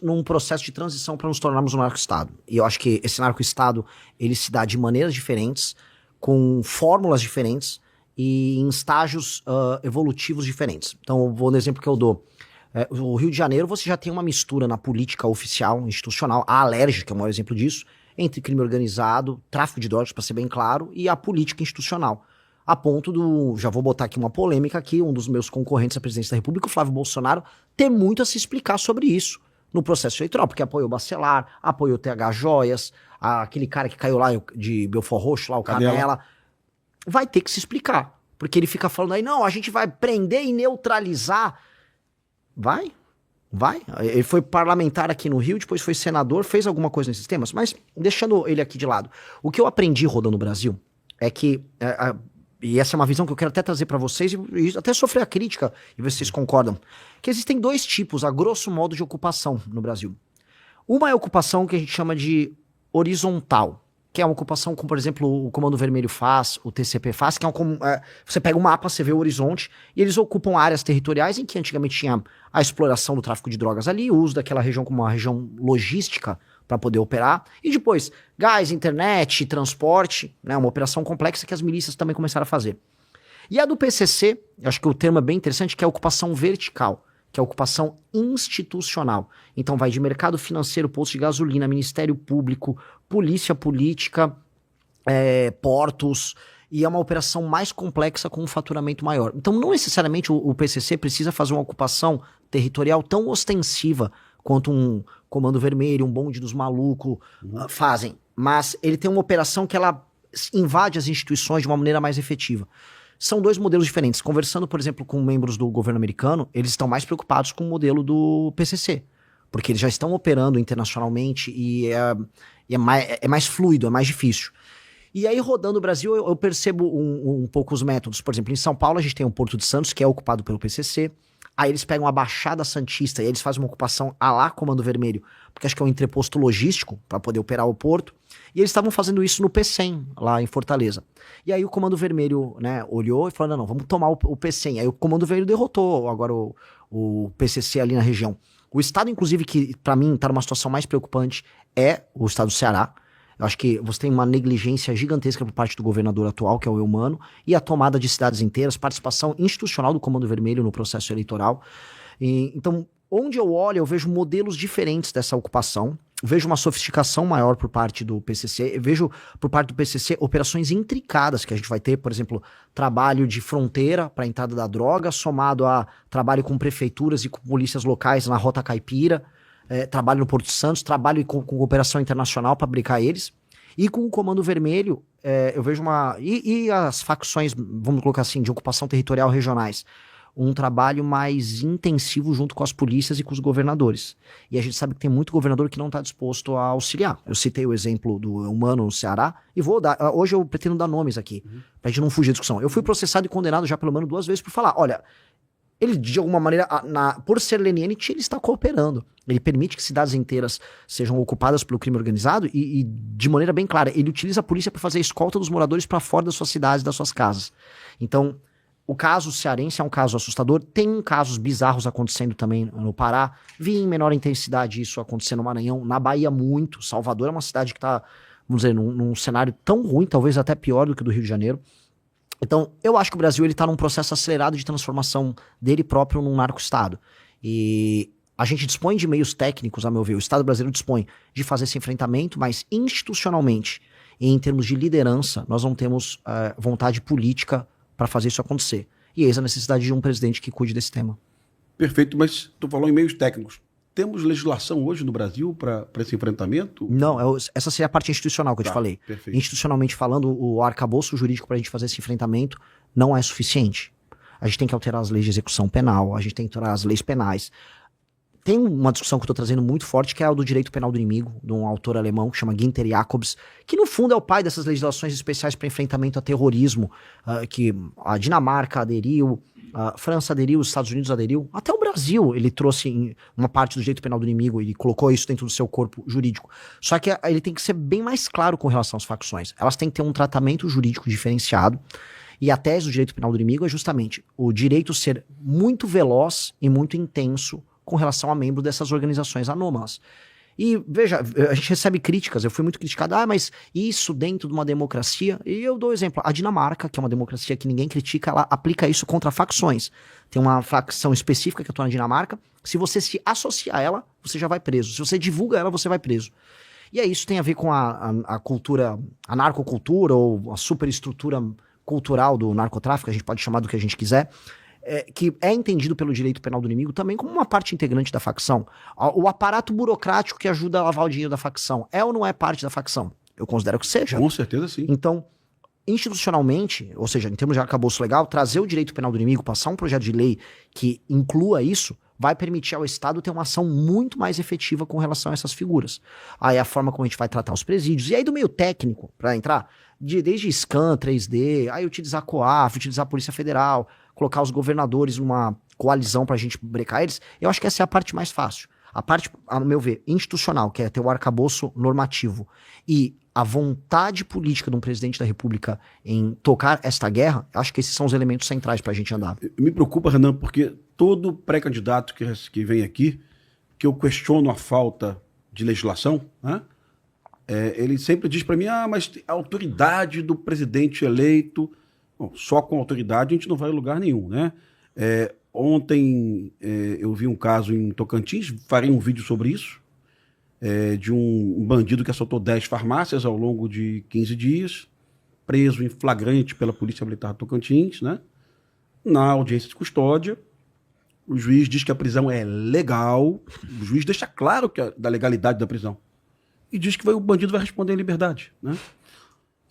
num processo de transição para nos tornarmos um narco-estado. E eu acho que esse narco-estado, ele se dá de maneiras diferentes, com fórmulas diferentes e em estágios evolutivos diferentes. Então, eu vou no exemplo que eu dou. O Rio de Janeiro, você já tem uma mistura na política oficial, institucional, a Alerj, que é o maior exemplo disso, entre crime organizado, tráfico de drogas, para ser bem claro, e a política institucional. A ponto do, já vou botar aqui uma polêmica aqui, um dos meus concorrentes à presidência da República, o Flávio Bolsonaro, ter muito a se explicar sobre isso no processo eleitoral, porque apoiou o Bacelar, apoiou o TH Joias, aquele cara que caiu lá de Belfort Roxo, lá, o Canela, vai ter que se explicar, porque ele fica falando aí, não, a gente vai prender e neutralizar. Vai. Ele foi parlamentar aqui no Rio, depois foi senador, fez alguma coisa nesses temas, mas deixando ele aqui de lado, o que eu aprendi rodando no Brasil é que... e essa é uma visão que eu quero até trazer para vocês e até sofrer a crítica e ver se vocês concordam, que existem dois tipos, a grosso modo, de ocupação no Brasil. Uma é a ocupação que a gente chama de horizontal, que é uma ocupação como, por exemplo, o Comando Vermelho faz, o TCP faz, que é você pega um mapa, você vê o horizonte, e eles ocupam áreas territoriais em que antigamente tinha a exploração do tráfico de drogas ali, o uso daquela região como uma região logística para poder operar, e depois gás, internet, transporte, né, uma operação complexa que as milícias também começaram a fazer. E a do PCC, eu acho que o termo é bem interessante, que é a ocupação vertical, que é a ocupação institucional. Então vai de mercado financeiro, posto de gasolina, Ministério Público, polícia política, portos, e é uma operação mais complexa com um faturamento maior. Então não necessariamente o PCC precisa fazer uma ocupação territorial tão ostensiva quanto um Comando Vermelho, um bonde dos malucos fazem. Mas ele tem uma operação que ela invade as instituições de uma maneira mais efetiva. São dois modelos diferentes. Conversando, por exemplo, com membros do governo americano, eles estão mais preocupados com o modelo do PCC, porque eles já estão operando internacionalmente e é mais fluido, é mais difícil. E aí, rodando o Brasil, eu percebo um pouco os métodos. Por exemplo, em São Paulo, a gente tem o Porto de Santos, que é ocupado pelo PCC. Aí eles pegam a Baixada Santista e eles fazem uma ocupação à lá Comando Vermelho, porque acho que é um entreposto logístico para poder operar o porto. E eles estavam fazendo isso no P100, lá em Fortaleza. E aí o Comando Vermelho, né, olhou e falou, não, vamos tomar o P100. Aí o Comando Vermelho derrotou agora o PCC ali na região. O estado, inclusive, que para mim está numa situação mais preocupante é o estado do Ceará. Eu acho que você tem uma negligência gigantesca por parte do governador atual, que é o Eumano, e a tomada de cidades inteiras, participação institucional do Comando Vermelho no processo eleitoral. Então, onde eu olho, eu vejo modelos diferentes dessa ocupação, vejo uma sofisticação maior por parte do PCC, vejo por parte do PCC operações intricadas que a gente vai ter, por exemplo, trabalho de fronteira para a entrada da droga, somado a trabalho com prefeituras e com polícias locais na Rota Caipira, trabalho no Porto de Santos, trabalho com cooperação internacional para aplicar eles. E com o Comando Vermelho, eu vejo uma... E as facções, vamos colocar assim, de ocupação territorial regionais. Um trabalho mais intensivo junto com as polícias e com os governadores. E a gente sabe que tem muito governador que não está disposto a auxiliar. Eu citei o exemplo do Eumano no Ceará, e vou dar... Hoje eu pretendo dar nomes aqui, pra gente não fugir da discussão. Eu fui processado e condenado já pelo menos 2 vezes por falar, olha... Ele, de alguma maneira, por ser leniente, ele está cooperando. Ele permite que cidades inteiras sejam ocupadas pelo crime organizado e de maneira bem clara, ele utiliza a polícia para fazer a escolta dos moradores para fora das suas cidades, das suas casas. Então, o caso cearense é um caso assustador. Tem casos bizarros acontecendo também no Pará. Vi em menor intensidade isso acontecendo no Maranhão. Na Bahia, muito. Salvador é uma cidade que está, vamos dizer, num cenário tão ruim, talvez até pior do que o do Rio de Janeiro. Então, eu acho que o Brasil está num processo acelerado de transformação dele próprio num narco-estado. E a gente dispõe de meios técnicos, a meu ver, o Estado brasileiro dispõe de fazer esse enfrentamento, mas institucionalmente e em termos de liderança, nós não temos vontade política para fazer isso acontecer. E eis a necessidade de um presidente que cuide desse tema. Perfeito, mas tu falou em meios técnicos. Temos legislação hoje no Brasil para esse enfrentamento? Não, essa seria a parte institucional que eu te falei. Perfeito. Institucionalmente falando, o arcabouço jurídico para a gente fazer esse enfrentamento não é suficiente. A gente tem que alterar as leis de execução penal, a gente tem que alterar as leis penais. Tem uma discussão que eu estou trazendo muito forte, que é a do direito penal do inimigo, de um autor alemão que chama Günther Jacobs, que no fundo é o pai dessas legislações especiais para enfrentamento a terrorismo, que a Dinamarca aderiu, a França aderiu, os Estados Unidos aderiu, até o Brasil ele trouxe uma parte do direito penal do inimigo e colocou isso dentro do seu corpo jurídico. Só que ele tem que ser bem mais claro com relação às facções. Elas têm que ter um tratamento jurídico diferenciado. E a tese do direito penal do inimigo é justamente o direito ser muito veloz e muito intenso com relação a membros dessas organizações anômalas. E veja, a gente recebe críticas, eu fui muito criticado, mas isso dentro de uma democracia, e eu dou exemplo, a Dinamarca, que é uma democracia que ninguém critica, ela aplica isso contra facções. Tem uma facção específica que atua na Dinamarca, se você se associar a ela, você já vai preso. Se você divulga ela, você vai preso. E aí isso tem a ver com a cultura, a narcocultura, ou a superestrutura cultural do narcotráfico, a gente pode chamar do que a gente quiser, que é entendido pelo direito penal do inimigo também como uma parte integrante da facção. O aparato burocrático que ajuda a lavar o dinheiro da facção é ou não é parte da facção? Eu considero que seja. Com certeza sim. Então, institucionalmente, ou seja, em termos de arcabouço legal, trazer o direito penal do inimigo, passar um projeto de lei que inclua isso, vai permitir ao Estado ter uma ação muito mais efetiva com relação a essas figuras. Aí a forma como a gente vai tratar os presídios, e aí do meio técnico, para entrar, desde scan, 3D, aí utilizar a COAF, utilizar a Polícia Federal, colocar os governadores numa coalizão pra gente brecar eles, eu acho que essa é a parte mais fácil. A parte, a meu ver, institucional, que é ter o arcabouço normativo e a vontade política de um presidente da República em tocar esta guerra, acho que esses são os elementos centrais pra gente andar. Me preocupa, Renan, porque todo pré-candidato que vem aqui, que eu questiono a falta de legislação, né? Ele sempre diz para mim, mas a autoridade do presidente eleito... Bom, só com autoridade a gente não vai a lugar nenhum, né? Ontem eu vi um caso em Tocantins, farei um vídeo sobre isso, de um bandido que assaltou 10 farmácias ao longo de 15 dias, preso em flagrante pela Polícia Militar de Tocantins, né? Na audiência de custódia, o juiz diz que a prisão é legal, o juiz deixa claro da legalidade da prisão, e diz que o bandido vai responder em liberdade, né?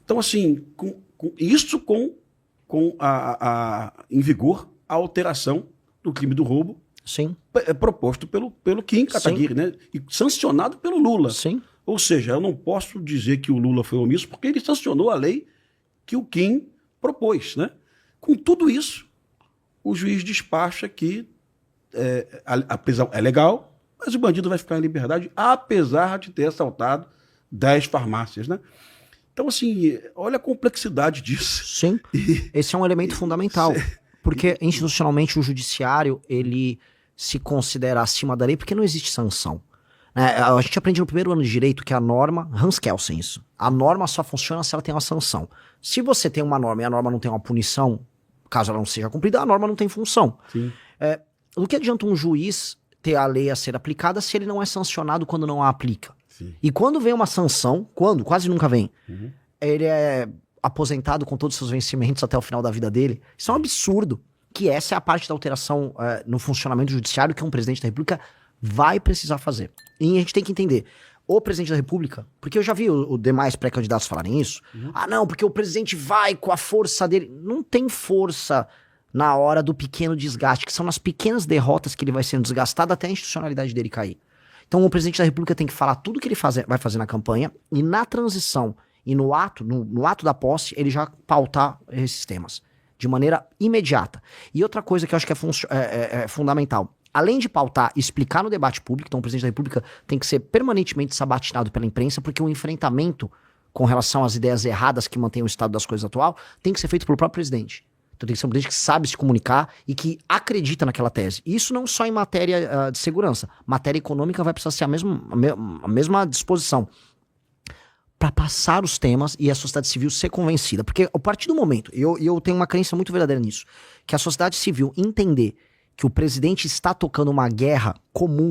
Então, assim, isso em vigor a alteração do crime do roubo. Sim. Proposto pelo Kim Kataguiri, né? E sancionado pelo Lula. Sim. Ou seja, eu não posso dizer que o Lula foi omisso porque ele sancionou a lei que o Kim propôs, né? Com tudo isso, o juiz despacha que a prisão é legal, mas o bandido vai ficar em liberdade apesar de ter assaltado 10 farmácias, né? Então, assim, olha a complexidade disso. Sim, esse é um elemento fundamental, porque institucionalmente o judiciário, ele se considera acima da lei porque não existe sanção. A gente aprende no primeiro ano de direito que a norma, Hans Kelsen isso, a norma só funciona se ela tem uma sanção. Se você tem uma norma e a norma não tem uma punição, caso ela não seja cumprida, a norma não tem função. Sim. Do que adianta um juiz ter a lei a ser aplicada se ele não é sancionado quando não a aplica? Sim. E quando vem uma sanção, quase nunca vem, ele é aposentado com todos os seus vencimentos até o final da vida dele. Isso é um absurdo, que essa é a parte da alteração no funcionamento do judiciário que um presidente da República vai precisar fazer. E a gente tem que entender, o presidente da República, porque eu já vi os demais pré-candidatos falarem isso, não, porque o presidente vai com a força dele. Não tem força na hora do pequeno desgaste, que são nas pequenas derrotas que ele vai sendo desgastado até a institucionalidade dele cair. Então o presidente da República tem que falar tudo que ele vai fazer na campanha e na transição e no ato da posse ele já pautar esses temas de maneira imediata. E outra coisa que eu acho que é fundamental, além de pautar e explicar no debate público, então o presidente da República tem que ser permanentemente sabatinado pela imprensa, porque o enfrentamento com relação às ideias erradas que mantêm o estado das coisas atual tem que ser feito pelo próprio presidente. Então tem que ser um presidente que sabe se comunicar e que acredita naquela tese. E isso não só em matéria de segurança. Matéria econômica vai precisar ser a mesma disposição para passar os temas e a sociedade civil ser convencida. Porque a partir do momento, e eu tenho uma crença muito verdadeira nisso, que a sociedade civil entender que o presidente está tocando uma guerra comum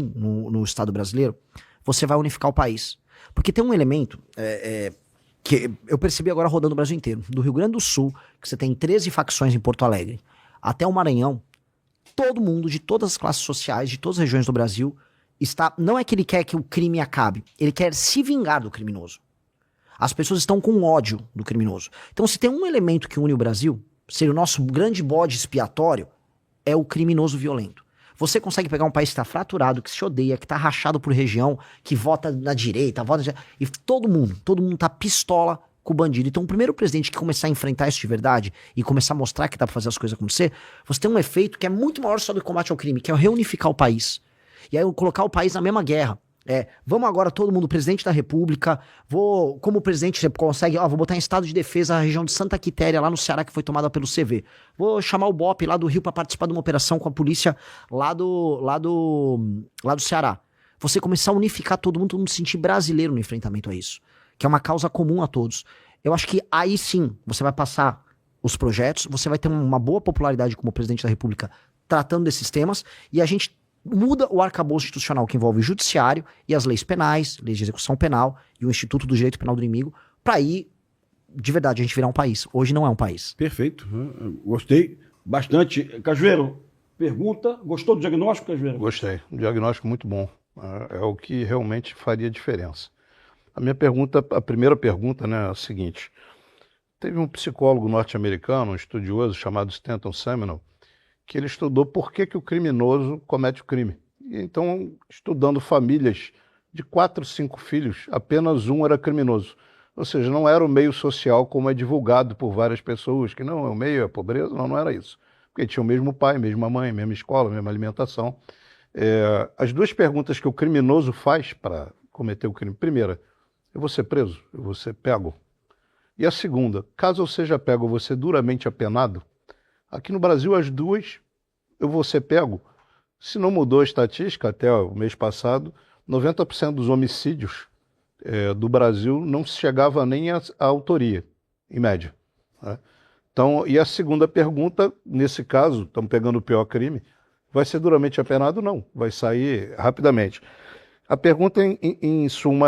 no Estado brasileiro, você vai unificar o país. Porque tem um elemento... que eu percebi agora rodando o Brasil inteiro. Do Rio Grande do Sul, que você tem 13 facções em Porto Alegre, até o Maranhão, todo mundo, de todas as classes sociais, de todas as regiões do Brasil, não é que ele quer que o crime acabe, ele quer se vingar do criminoso. As pessoas estão com ódio do criminoso. Então, se tem um elemento que une o Brasil, ser o nosso grande bode expiatório, é o criminoso violento. Você consegue pegar um país que está fraturado, que se odeia, que está rachado por região, que vota na direita, e todo mundo tá pistola com o bandido. Então o primeiro presidente que começar a enfrentar isso de verdade e começar a mostrar que dá para fazer as coisas acontecer, você tem um efeito que é muito maior só do combate ao crime, que é reunificar o país. E aí colocar o país na mesma guerra. Vamos agora todo mundo, presidente da República, como presidente você consegue, vou botar em estado de defesa a região de Santa Quitéria, lá no Ceará, que foi tomada pelo CV. Vou chamar o BOPE lá do Rio para participar de uma operação com a polícia lá do Ceará. Você começar a unificar todo mundo se sentir brasileiro no enfrentamento a isso, que é uma causa comum a todos. Eu acho que aí sim você vai passar os projetos, você vai ter uma boa popularidade como presidente da República tratando desses temas, e a gente muda o arcabouço institucional que envolve o judiciário e as leis penais, leis de execução penal e o Instituto do Direito Penal do Inimigo, para aí, de verdade, a gente virar um país. Hoje não é um país. Perfeito. Gostei bastante. Cajueiro, pergunta. Gostou do diagnóstico, Cajueiro? Gostei. Um diagnóstico muito bom. É o que realmente faria diferença. A primeira pergunta, né, é a seguinte. Teve um psicólogo norte-americano, um estudioso chamado Stanton Seminole, que ele estudou por que o criminoso comete o crime. E então, estudando famílias de 4, 5 filhos, apenas um era criminoso. Ou seja, não era o meio social como é divulgado por várias pessoas, que não, o meio é pobreza, não era isso. Porque tinha o mesmo pai, mesma mãe, mesma escola, mesma alimentação. As duas perguntas que o criminoso faz para cometer o crime. Primeira, eu vou ser preso? Eu vou ser pego? E a segunda, caso eu seja pego, eu vou ser duramente apenado? Aqui no Brasil, as duas, eu vou ser pego. Se não mudou a estatística, até o mês passado, 90% dos homicídios do Brasil não chegava nem à autoria, em média. Né? Então, e a segunda pergunta, nesse caso, estamos pegando o pior crime, vai ser duramente apenado? Não, vai sair rapidamente. A pergunta, em suma,